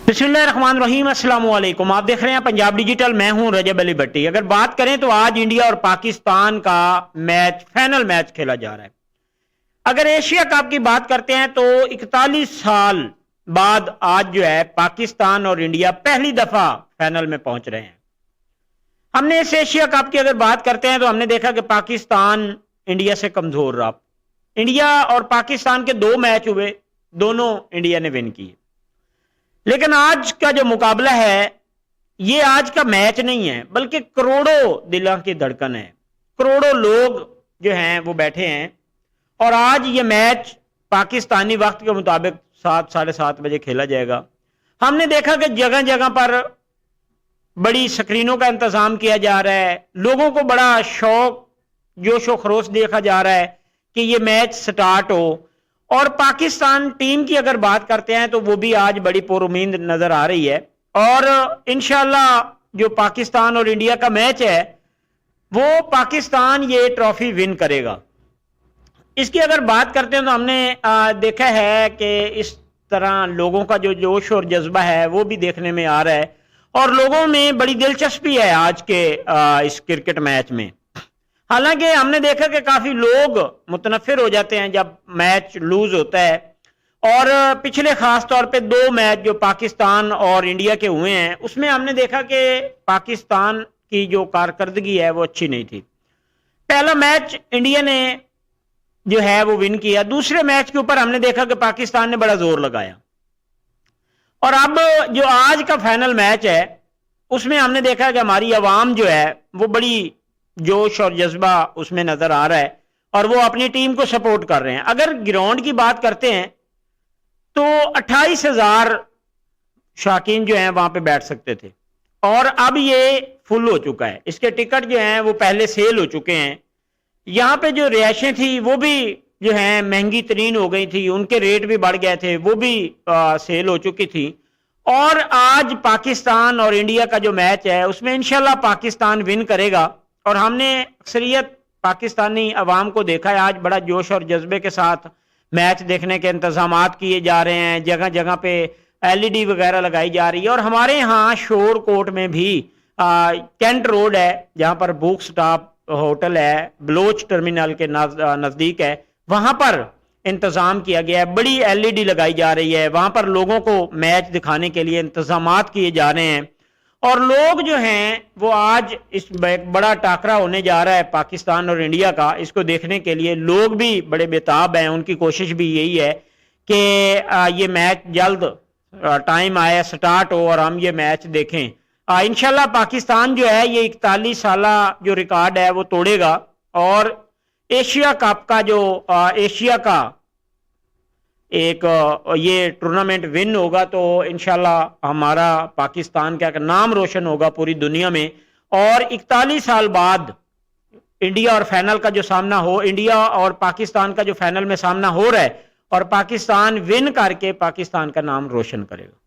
बिस्मिल्लाहिर्रहमानिर्रहीम, अस्सलाम वालेकुम। आप देख रहे हैं पंजाब डिजिटल, मैं हूं रजब अली भट्टी। अगर बात करें तो आज इंडिया और पाकिस्तान का मैच, फाइनल मैच खेला जा रहा है। अगर एशिया कप की बात करते हैं तो 41 साल बाद आज जो है पाकिस्तान और इंडिया पहली दफा फाइनल में पहुंच रहे हैं। हमने इस एशिया कप की अगर बात करते हैं तो हमने देखा कि पाकिस्तान इंडिया से कमजोर रहा। इंडिया और पाकिस्तान के 2 मैच हुए, दोनों इंडिया ने विन किए। लेकिन आज का जो मुकाबला है ये आज का मैच नहीं है, बल्कि करोड़ों दिलों की धड़कन है। करोड़ों लोग जो हैं वो बैठे हैं और आज ये मैच पाकिस्तानी वक्त के मुताबिक 7 साढ़े 7 बजे खेला जाएगा। हमने देखा कि जगह जगह पर बड़ी स्क्रीनों का इंतजाम किया जा रहा है, लोगों को बड़ा शौक जोशो खरोश देखा जा रहा है कि ये मैच स्टार्ट हो। और पाकिस्तान टीम की अगर बात करते हैं तो वो भी आज बड़ी पुरुमीद नजर आ रही है और इंशाल्लाह जो पाकिस्तान और इंडिया का मैच है वो पाकिस्तान ये ट्रॉफी विन करेगा। इसकी अगर बात करते हैं तो हमने देखा है कि इस तरह लोगों का जो जोश और जज्बा है वो भी देखने में आ रहा है और लोगों में बड़ी दिलचस्पी है आज के इस क्रिकेट मैच में। हालांकि हमने देखा कि काफी लोग मुतनफिर हो जाते हैं जब मैच लूज होता है और पिछले खास तौर पे 2 मैच जो पाकिस्तान और इंडिया के हुए हैं उसमें हमने देखा कि पाकिस्तान की जो कारकर्दगी है वो अच्छी नहीं थी। पहला मैच इंडिया ने जो है वो विन किया, दूसरे मैच के ऊपर हमने देखा कि पाकिस्तान ने बड़ा जोर लगाया और अब जो आज का फाइनल मैच है उसमें हमने देखा कि हमारी आवाम जो है वो बड़ी जोश और जज्बा उसमें नजर आ रहा है और वो अपनी टीम को सपोर्ट कर रहे हैं। अगर ग्राउंड की बात करते हैं तो 28,000 शाकीन जो हैं वहां पे बैठ सकते थे और अब ये फुल हो चुका है। इसके टिकट जो हैं वो पहले सेल हो चुके हैं। यहाँ पे जो रिहायशें थी वो भी जो हैं महंगी तरीन हो गई थी, उनके रेट भी बढ़ गए थे, वो भी सेल हो चुकी थी। और आज पाकिस्तान और इंडिया का जो मैच है उसमें इंशाल्लाह पाकिस्तान विन करेगा और हमने अक्सरियत पाकिस्तानी अवाम को देखा है आज बड़ा जोश और जज्बे के साथ मैच देखने के इंतजामात किए जा रहे हैं। जगह जगह पे LED वगैरह लगाई जा रही है और हमारे यहाँ शोर कोट में भी कैंट रोड है जहाँ पर बुक स्टॉप होटल है, बलोच टर्मिनल के नजदीक है, वहां पर इंतजाम किया गया है। बड़ी LED लगाई जा रही है, वहां पर लोगों को मैच दिखाने के लिए इंतजामात किए जा रहे हैं और लोग जो हैं वो आज इस बड़ा टाकरा होने जा रहा है पाकिस्तान और इंडिया का, इसको देखने के लिए लोग भी बड़े बेताब हैं। उनकी कोशिश भी यही है कि ये मैच जल्द टाइम आए, स्टार्ट हो और हम ये मैच देखें। इंशाल्लाह पाकिस्तान जो है ये 41 साल जो रिकॉर्ड है वो तोड़ेगा और एशिया कप का जो एशिया का एक ये टूर्नामेंट विन होगा तो इंशाल्लाह हमारा पाकिस्तान का नाम रोशन होगा पूरी दुनिया में। और 41 साल बाद इंडिया और फाइनल का जो सामना हो, इंडिया और पाकिस्तान का जो फाइनल में सामना हो रहा है और पाकिस्तान विन करके पाकिस्तान का नाम रोशन करेगा।